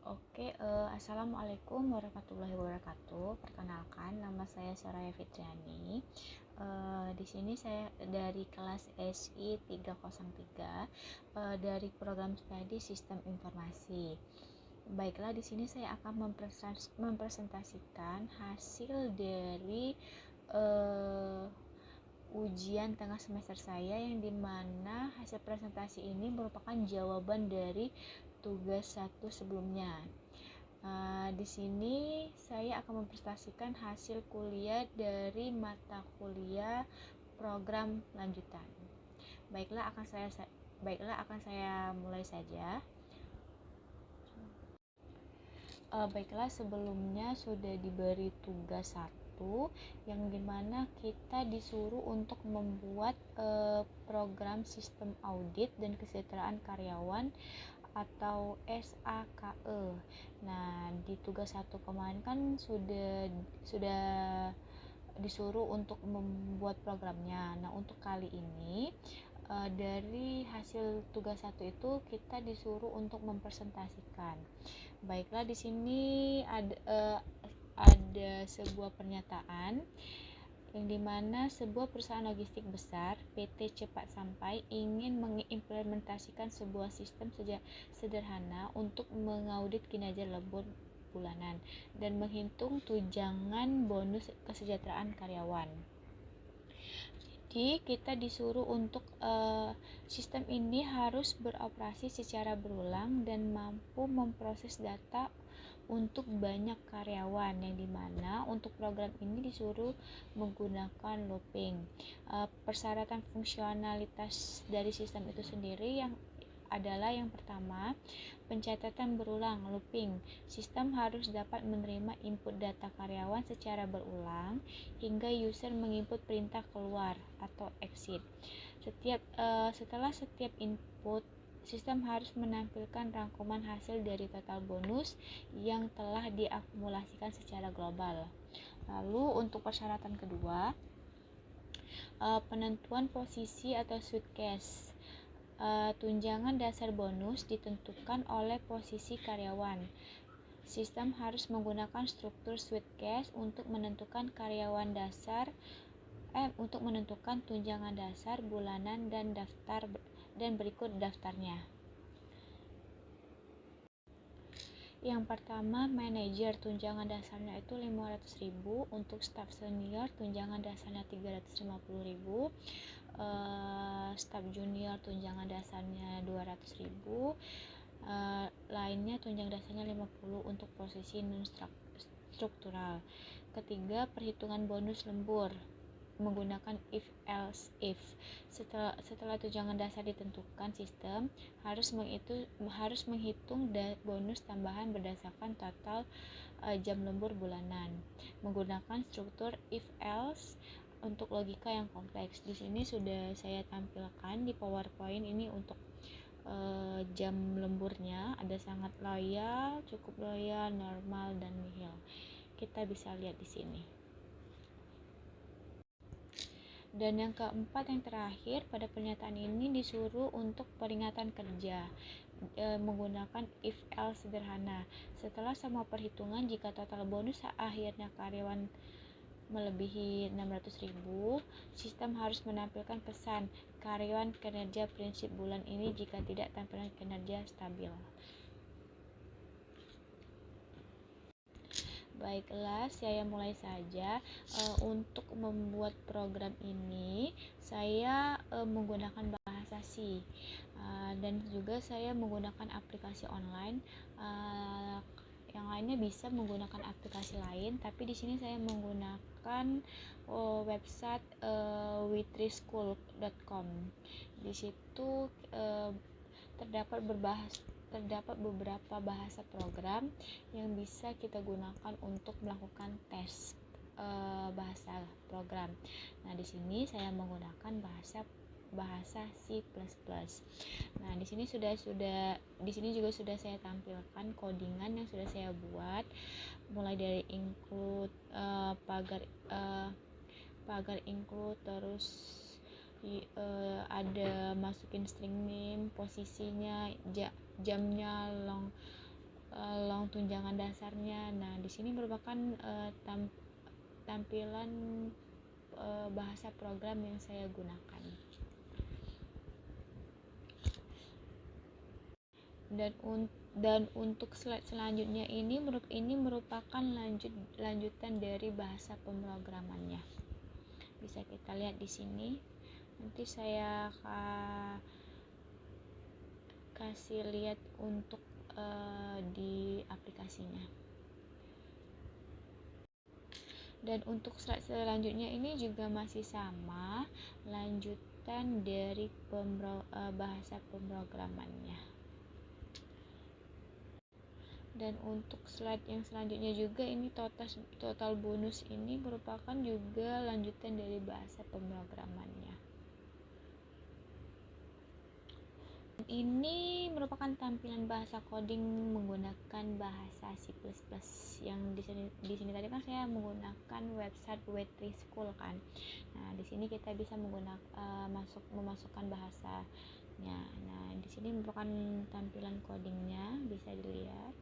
Assalamualaikum warahmatullahi wabarakatuh. Perkenalkan, nama saya Soraya Fitriani. Di sini saya dari kelas SI 303 dari program studi Sistem Informasi. Baiklah, di sini saya akan mempresentasikan hasil dari ujian tengah semester saya, yang dimana hasil presentasi ini merupakan jawaban dari tugas 1 sebelumnya. Di sini saya akan mempresentasikan hasil kuliah dari mata kuliah program lanjutan. Baiklah, akan saya mulai saja. Baiklah, sebelumnya sudah diberi tugas 1, yang dimana kita disuruh untuk membuat program sistem audit dan kesejahteraan karyawan atau SAKE. Nah, di tugas 1 kemarin kan sudah disuruh untuk membuat programnya. Nah, untuk kali ini dari hasil tugas 1 itu kita disuruh untuk mempresentasikan. Baiklah, di sini ada sebuah pernyataan yang dimana sebuah perusahaan logistik besar, PT Cepat Sampai, ingin mengimplementasikan sebuah sistem sederhana untuk mengaudit kinerja lembur bulanan dan menghitung tunjangan bonus kesejahteraan karyawan. Jadi kita disuruh untuk sistem ini harus beroperasi secara berulang dan mampu memproses data untuk banyak karyawan, yang dimana untuk program ini disuruh menggunakan looping. Persyaratan fungsionalitas dari sistem itu sendiri adalah yang pertama, pencatatan berulang looping. Sistem harus dapat menerima input data karyawan secara berulang hingga user menginput perintah keluar atau exit. Setelah setiap input, sistem harus menampilkan rangkuman hasil dari total bonus yang telah diakumulasikan secara global. Lalu untuk persyaratan kedua, penentuan posisi atau sweet case. Tunjangan dasar bonus ditentukan oleh posisi karyawan. Sistem harus menggunakan struktur sweet case untuk menentukan tunjangan dasar bulanan dan berikut daftarnya. Yang pertama, manajer, tunjangan dasarnya itu 500.000, untuk staf senior tunjangan dasarnya 350.000, staf junior tunjangan dasarnya 200.000, lainnya tunjangan dasarnya 50 untuk posisi non struktural. Ketiga, perhitungan bonus lembur menggunakan if else if. Setelah tunjangan dasar ditentukan, sistem harus menghitung bonus tambahan berdasarkan total jam lembur bulanan menggunakan struktur if else untuk logika yang kompleks. Di sini sudah saya tampilkan di PowerPoint ini untuk jam lemburnya, ada sangat loyal, cukup loyal, normal, dan nihil. Kita bisa lihat di sini. Dan yang keempat, yang terakhir, pada pernyataan ini disuruh untuk peringatan kerja menggunakan if else sederhana. Setelah semua perhitungan, jika total bonus akhirnya karyawan melebihi 600.000, sistem harus menampilkan pesan karyawan kinerja prinsip bulan ini, jika tidak tampilan kinerja stabil. Baiklah, saya mulai saja. Untuk membuat program ini saya menggunakan bahasa C, dan juga saya menggunakan aplikasi online. Yang lainnya bisa menggunakan aplikasi lain, tapi di sini saya menggunakan website witrischool.com. Di situ terdapat beberapa bahasa program yang bisa kita gunakan untuk melakukan tes bahasa program. Nah, di sini saya menggunakan bahasa C++. Nah, di sini juga sudah saya tampilkan codingan yang sudah saya buat, mulai dari include, pagar include, terus ada masukin string name, posisinya, jamnya, long tunjangan dasarnya. Nah, di sini merupakan tampilan bahasa program yang saya gunakan. Dan untuk slide selanjutnya ini merupakan lanjutan dari bahasa pemrogramannya. Bisa kita lihat di sini. Nanti saya kasih lihat untuk di aplikasinya. Dan untuk slide selanjutnya ini juga masih sama, lanjutan dari bahasa pemrogramannya. Dan untuk slide yang selanjutnya juga ini total bonus ini merupakan juga lanjutan dari bahasa pemrogramannya. Ini merupakan tampilan bahasa coding menggunakan bahasa C++. Yang di sini tadi kan saya menggunakan website W3 School kan. Nah, di sini kita bisa memasukkan bahasanya. Nah, di sini merupakan tampilan codingnya, bisa dilihat.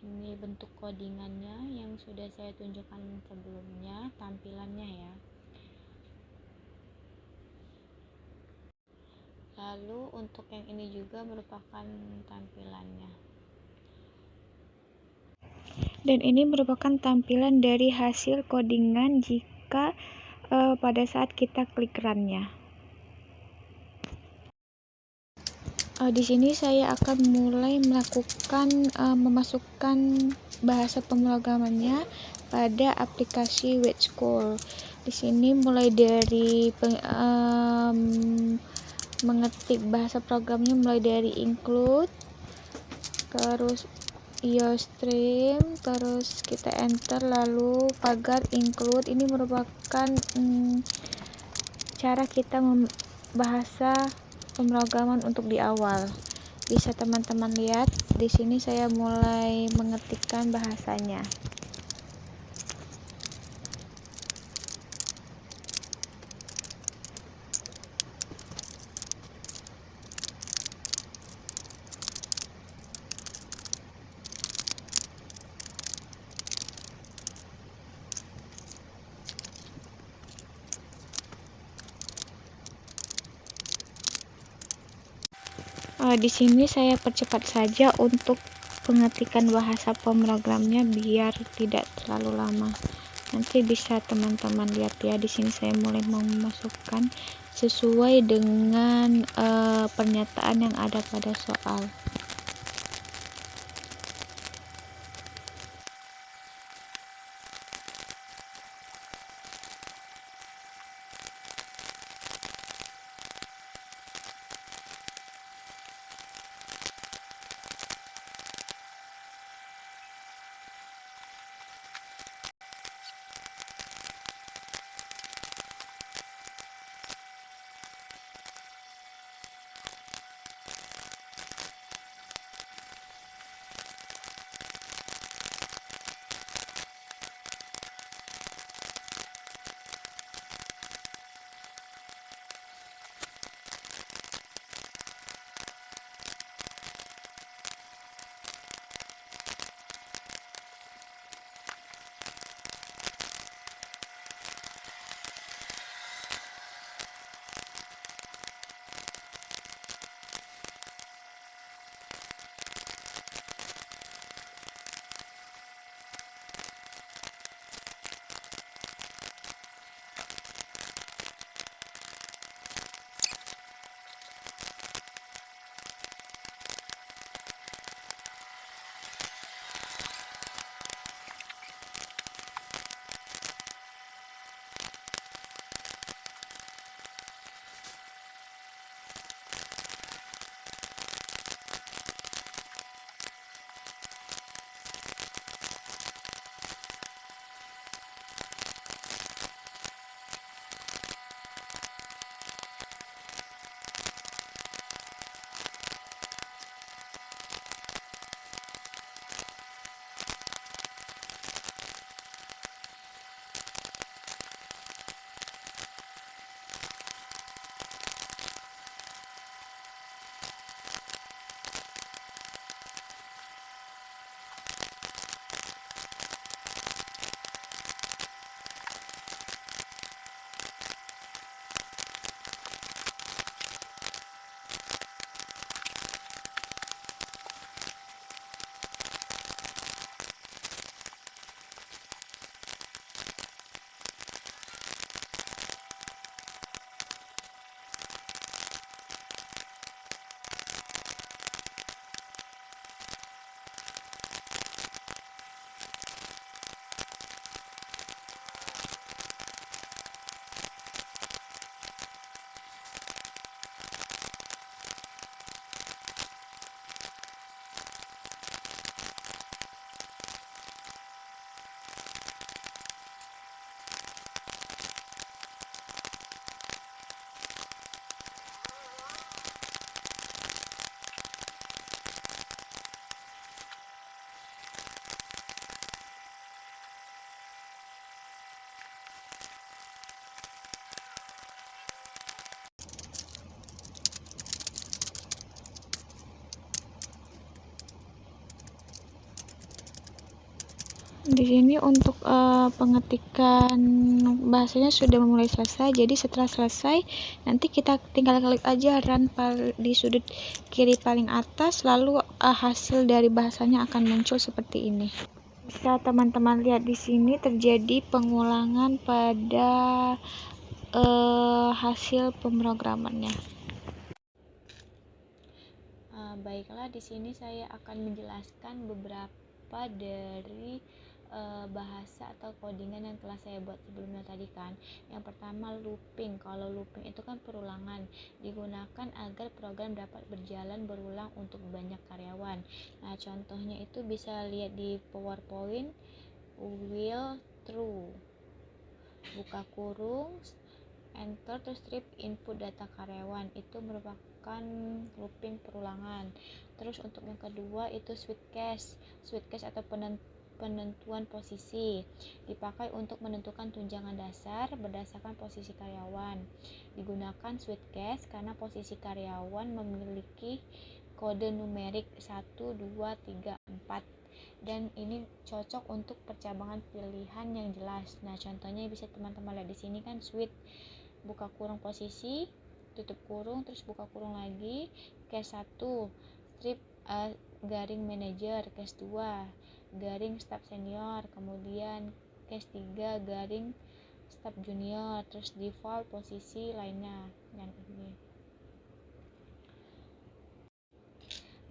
Ini bentuk codingannya yang sudah saya tunjukkan sebelumnya, tampilannya ya. Lalu untuk yang ini juga merupakan tampilannya. Dan ini merupakan tampilan dari hasil codingan jika pada saat kita klik run-nya. Di sini saya akan mulai melakukan memasukkan bahasa pemrogramannya pada aplikasi W3 School. Di sini mulai dari mengetik bahasa programnya mulai dari include, terus iostream, terus kita enter, lalu pagar include. Ini merupakan cara kita bahasa pemrograman untuk di awal. Bisa teman-teman lihat di sini saya mulai mengetikkan bahasanya. Di sini saya percepat saja untuk pengetikan bahasa pemrogramannya biar tidak terlalu lama. Nanti bisa teman-teman lihat ya, di sini saya mulai memasukkan sesuai dengan pernyataan yang ada pada soal. Di sini untuk pengetikan bahasanya sudah mulai selesai. Jadi setelah selesai, nanti kita tinggal klik aja run di sudut kiri paling atas, lalu hasil dari bahasanya akan muncul seperti ini. Bisa teman-teman lihat di sini terjadi pengulangan pada hasil pemrogramannya. Baiklah, di sini saya akan menjelaskan beberapa dari bahasa atau codingan yang telah saya buat sebelumnya tadi kan. Yang pertama looping. Kalau looping itu kan perulangan, digunakan agar program dapat berjalan berulang untuk banyak karyawan. Nah, contohnya itu bisa lihat di PowerPoint, will true, buka kurung, enter to strip input data karyawan, itu merupakan looping perulangan. Terus untuk yang kedua itu switch case atau penentuan posisi, dipakai untuk menentukan tunjangan dasar berdasarkan posisi karyawan. Digunakan switch case karena posisi karyawan memiliki kode numerik 1, 2, 3, 4 dan ini cocok untuk percabangan pilihan yang jelas. Nah, contohnya bisa teman-teman lihat di sini kan switch, buka kurung posisi, tutup kurung, terus buka kurung lagi, case 1 strip garing manager, case 2 garing staff senior, kemudian case 3 garing staff junior, terus default posisi lainnya yang ini.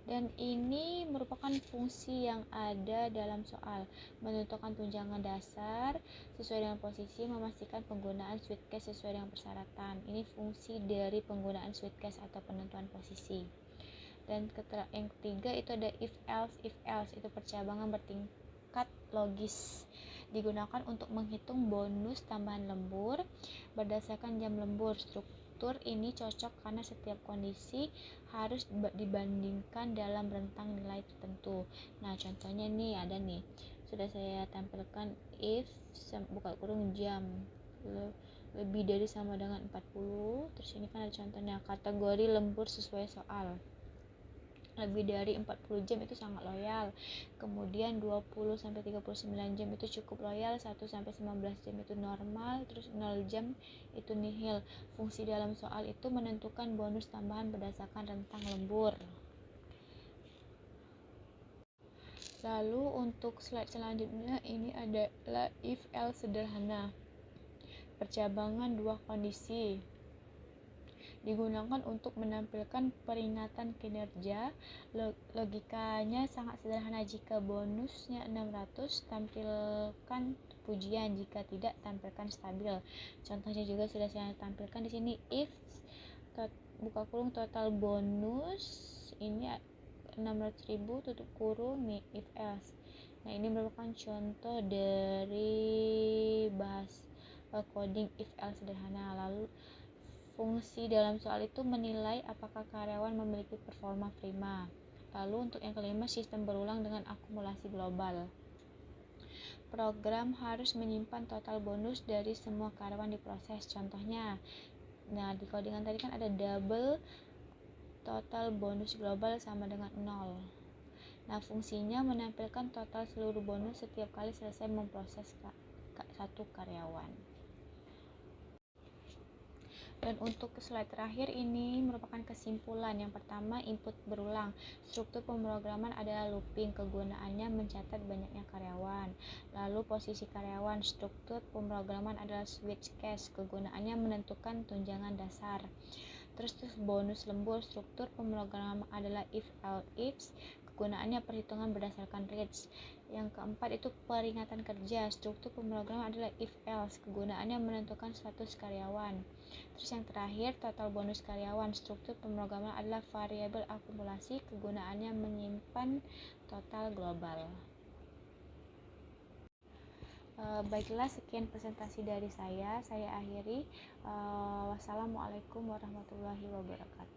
Dan ini merupakan fungsi yang ada dalam soal menentukan tunjangan dasar sesuai dengan posisi, memastikan penggunaan switch case sesuai dengan persyaratan. Ini fungsi dari penggunaan switch case atau penentuan posisi. Dan yang ketiga itu ada if else itu percabangan bertingkat logis, digunakan untuk menghitung bonus tambahan lembur berdasarkan jam lembur. Struktur ini cocok karena setiap kondisi harus dibandingkan dalam rentang nilai tertentu. Nah, contohnya nih ada nih, sudah saya tampilkan if buka kurung jam lebih dari sama dengan 40. Terus ini kan ada contohnya kategori lembur sesuai soal. Lebih dari 40 jam itu sangat loyal, kemudian 20 sampai 39 jam itu cukup loyal, 1 sampai 19 jam itu normal, terus 0 jam itu nihil. Fungsi dalam soal itu menentukan bonus tambahan berdasarkan rentang lembur. Lalu untuk slide selanjutnya ini adalah if else sederhana, percabangan dua kondisi, digunakan untuk menampilkan peringatan kinerja. Logikanya sangat sederhana. Jika bonusnya 600, tampilkan pujian, jika tidak tampilkan stabil. Contohnya juga sudah saya tampilkan di sini. If buka kurung total bonus ini 600.000, tutup kurung nih if else. Nah, ini merupakan contoh dari coding if else sederhana. Lalu fungsi dalam soal itu menilai apakah karyawan memiliki performa prima. Lalu untuk yang kelima, sistem berulang dengan akumulasi global. Program harus menyimpan total bonus dari semua karyawan di proses. Contohnya, nah di codingan tadi kan ada double total bonus global sama dengan 0. Nah, fungsinya menampilkan total seluruh bonus setiap kali selesai memproses satu karyawan. Dan untuk slide terakhir ini merupakan kesimpulan. Yang pertama, input berulang. Struktur pemrograman adalah looping, kegunaannya mencatat banyaknya karyawan. Lalu posisi karyawan, struktur pemrograman adalah switch case, kegunaannya menentukan tunjangan dasar. Terus bonus lembur, struktur pemrograman adalah if else, kegunaannya perhitungan berdasarkan rates. Yang keempat itu peringatan kerja, struktur pemrograman adalah if else, kegunaannya menentukan status karyawan. Terus yang terakhir total bonus karyawan, struktur pemrograman adalah variabel akumulasi, kegunaannya menyimpan total global. Baiklah, sekian presentasi dari saya akhiri. Wassalamualaikum warahmatullahi wabarakatuh.